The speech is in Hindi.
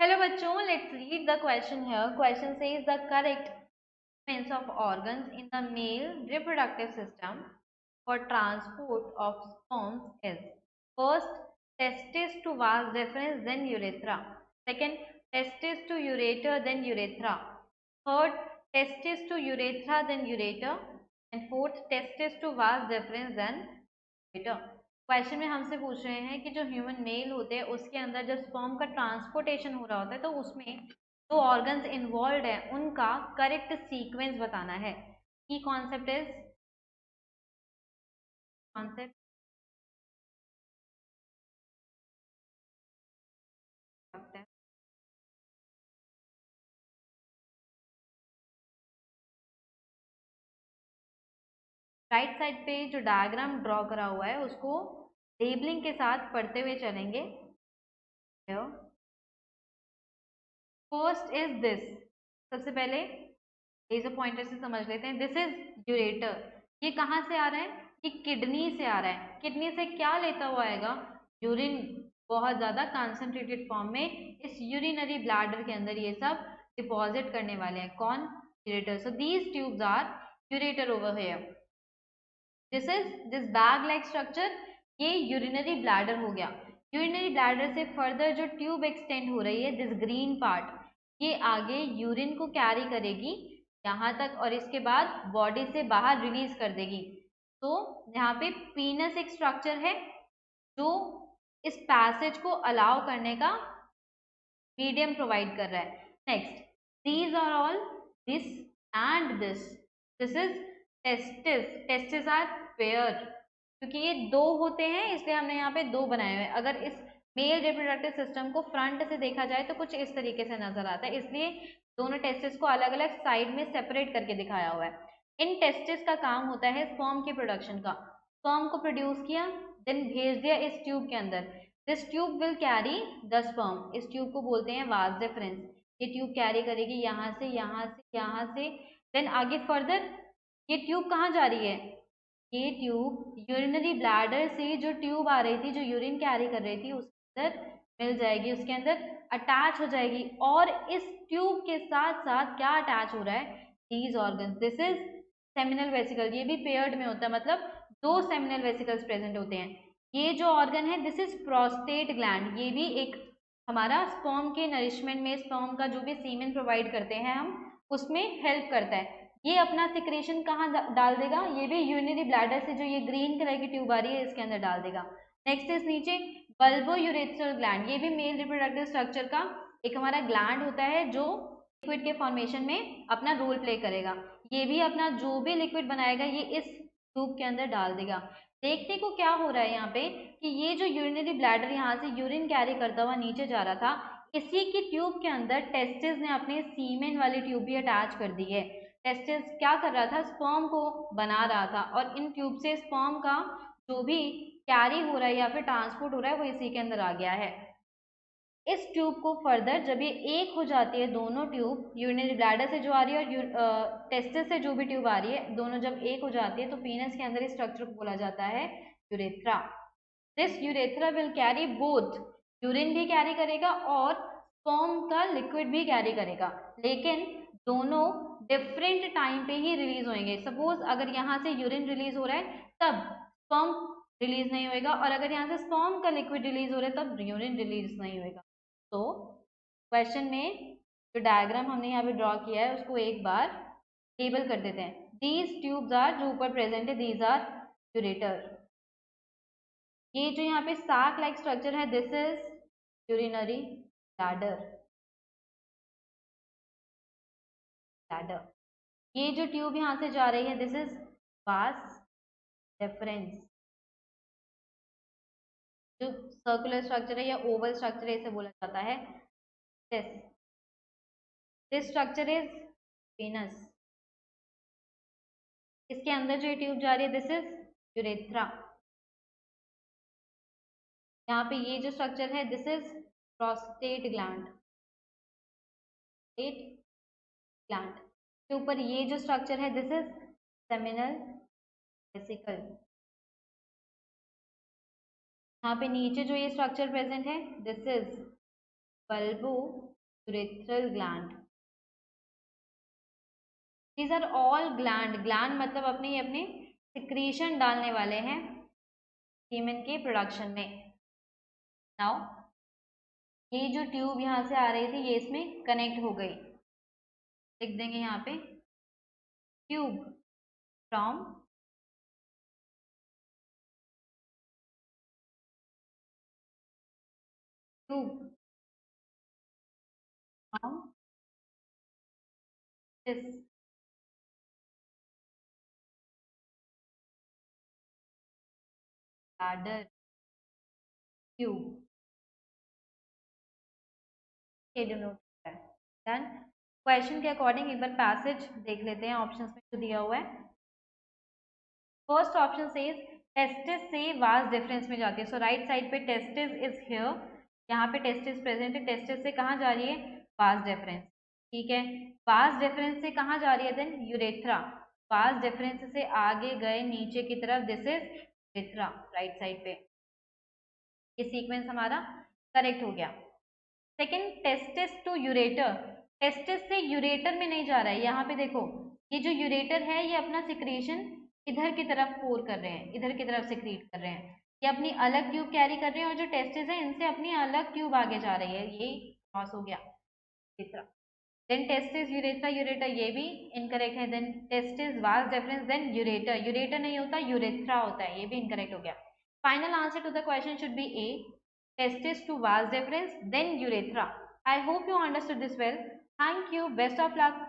Hello बच्चों, let's read the question here. Question says the correct sequence of organs in the male reproductive system for transport of sperms is first testis to vas deferens, then urethra. Second, testis to ureter, then urethra. Third, testis to urethra, then ureter. And fourth, testis to vas deferens, then ureter. Question में हमसे पूछ रहे हैं कि जो ह्यूमन मेल होते हैं उसके अंदर जब स्पर्म का ट्रांसपोर्टेशन हो रहा होता है तो उसमें जो ऑर्गन्स इन्वॉल्व है उनका करेक्ट सीक्वेंस बताना है। की concept is concept right side पे जो डायग्राम ड्रॉ करा हुआ है उसको लेबलिंग के साथ पढ़ते हुए चलेंगे। फर्स्ट इज दिस, सबसे पहले लेजर पॉइंटर से समझ लेते हैं। दिस इज यूरेटर, ये कहाँ से आ रहा है? ये किडनी से आ रहा है। किडनी से क्या लेता हुआ आएगा? यूरिन, बहुत ज्यादा कंसंट्रेटेड फॉर्म में इस यूरिनरी ब्लैडर के अंदर ये सब डिपॉजिट करने वाले हैं। कौन? Ureter. So these tubes are ureter over here. This is this bag like structure, ये यूरिनरी ब्लैडर हो गया। यूरिनरी ब्लैडर से फर्दर जो ट्यूब एक्सटेंड हो रही है, दिस ग्रीन पार्ट, ये आगे यूरिन को कैरी करेगी यहाँ तक और इसके बाद बॉडी से बाहर रिलीज कर देगी। तो यहाँ पे पीनस एक स्ट्रक्चर है जो इस पैसेज को अलाउ करने का मीडियम प्रोवाइड कर रहा है। Next, these are all this and this is testis. Testis are pair, क्योंकि ये दो होते हैं इसलिए हमने यहाँ पे दो बनाए हुए हैं। अगर इस मेल रिप्रोडक्टिव सिस्टम को फ्रंट से देखा जाए तो कुछ इस तरीके से नजर आता है, इसलिए दोनों टेस्टिस को अलग अलग साइड में सेपरेट करके दिखाया हुआ है। इन टेस्टिस का काम होता है स्पर्म के प्रोडक्शन का। स्पर्म को प्रोड्यूस किया, देन भेज दिया इस ट्यूब के अंदर। This tube will carry the sperm, इस ट्यूब को बोलते हैं वास डिफरेंस। ये ट्यूब कैरी करेगी यहाँ से यहाँ से यहाँ से, देन आगे फर्दर ये ट्यूब कहाँ जा रही है? ये ट्यूब यूरिनरी ब्लैडर से जो ट्यूब आ रही थी, जो यूरिन कैरी कर रही थी, उसके अंदर मिल जाएगी, उसके अंदर अटैच हो जाएगी। और इस ट्यूब के साथ साथ क्या अटैच हो रहा है? These organs. This is seminal vesicle, ये भी पेयर्ड में होता है, मतलब दो सेमिनल वेसिकल्स प्रेजेंट होते हैं। ये जो ऑर्गन है दिस इज प्रोस्टेट ग्लैंड, ये भी एक हमारा स्पर्म के नरिशमेंट में, स्पर्म का जो भी सीमेन प्रोवाइड करते हैं हम, उसमें हेल्प करता है। ये अपना सिक्रेशन कहाँ डाल देगा? ये भी यूरिनरी ब्लैडर से जो ये ग्रीन कलर की ट्यूब आ रही है इसके अंदर डाल देगा। नेक्स्ट इस नीचे बल्बो यूरेथ्रल ग्लैंड, ये भी मेल रिप्रोडक्टिव स्ट्रक्चर का एक हमारा ग्लैंड होता है जो लिक्विड के फॉर्मेशन में अपना रोल प्ले करेगा। ये भी अपना जो भी लिक्विड बनाएगा ये इस ट्यूब के अंदर डाल देगा। देखने को क्या हो रहा है यहाँ पे कि ये जो यूरिनरी ब्लैडर यहाँ से यूरिन कैरी करता हुआ नीचे जा रहा था, इसी की ट्यूब के अंदर टेस्टिस ने अपने सीमेन वाली ट्यूब भी अटैच कर दी है। टेस्टिस क्या कर रहा था? स्पर्म को बना रहा था, और इन ट्यूब से स्पर्म का जो भी कैरी हो रहा है या फिर ट्रांसपोर्ट हो रहा है वो इसी के अंदर आ गया है। इस ट्यूब को फर्दर जब ये एक हो जाती है, दोनों ट्यूब यूरिनरी ब्लैडर से जो आ रही है और टेस्टिस से जो भी ट्यूब आ रही है, दोनों जब एक हो जाती है तो पीनस के अंदर इस स्ट्रक्चर को बोला जाता है urethra. This urethra will carry both, urine भी कैरी करेगा और स्पर्म का लिक्विड भी कैरी करेगा, लेकिन दोनों डिफरेंट टाइम पे ही रिलीज होंगे। सपोज अगर यहाँ से यूरिन रिलीज हो रहा है तब स्पर्म रिलीज नहीं होएगा, और अगर यहाँ से स्पर्म का लिक्विड रिलीज हो रहा है तब यूरिन रिलीज नहीं होएगा। तो क्वेश्चन में जो डायग्राम हमने यहाँ पे ड्रॉ किया है उसको एक बार लेबल कर देते हैं। दीज ट्यूब्स आर, जो ऊपर प्रेजेंट है, दीज आर यूरेटर। ये जो यहाँ पे साक लाइक स्ट्रक्चर है this is urinary bladder. Bladder, ये जो ट्यूब यहाँ से जा रही है दिस इज वास डिफरेंस। जो सर्कुलर स्ट्रक्चर है या ओवल स्ट्रक्चर है इसे बोला जाता है this. This structure is penis. इसके अंदर जो ये ट्यूब जा रही है दिस इज यूरेथ्रा। यहाँ पे ये जो स्ट्रक्चर है this is prostate gland. Prostate gland के ऊपर ये जो स्ट्रक्चर है दिस इज सेमिनल वेसिकल। यहाँ पे नीचे जो ये स्ट्रक्चर प्रेजेंट है this is bulbourethral gland. These are all gland. Gland मतलब अपने अपने सिक्रीशन डालने वाले हैं सीमेन के प्रोडक्शन में. नाउ ये जो ट्यूब यहाँ से आ रही थी ये इसमें कनेक्ट हो गई. लिख देंगे यहाँ पे tube from tube from this bladder tube. ये डिनोट है. डन. क्वेश्चन के अकॉर्डिंग एक बार पैसेज देख लेते हैं ऑप्शंस में जो दिया हुआ है. फर्स्ट ऑप्शन सेज टेस्टिस से वास डिफरेंस में जाती है. सो राइट साइड पे टेस्टिस इज हियर. यहाँ पे टेस्टिस प्रेजेंट है. टेस्टिस से कहाँ जा रही है? Vas deferens. ठीक है. वास डिफरेंस से कहाँ जा रही है? Then urethra. वास डिफरेंस से आगे गए नीचे की तरफ. This is urethra right side पे. ये सीक्वेंस हमारा करेक्ट हो गया. Second testis to ureter. Testis से यूरेटर में नहीं जा रहा है. यहाँ पे देखो ये जो यूरेटर है ये अपना सिक्रीशन इधर की तरफ पोर कर रहे हैं, इधर की तरफ सिक्रीट कर रहे हैं. ये अपनी अलग ट्यूब कैरी कर रहे हैं और जो टेस्टिस है इनसे अपनी अलग ट्यूब आगे जा रही है. ये क्रॉस हो गया तीसरा. देन टेस्टिस यूरेथ्रा यूरेटर ये भी इनकरेक्ट है. Then testis vas deferens. Then ureter. Ureter नहीं होता यूरेथ्रा होता है. ये भी इनकरेक्ट हो गया. Final answer to the question should be A. Testis to vas deferens, then urethra. I hope you understood this well. Thank you. Best of luck.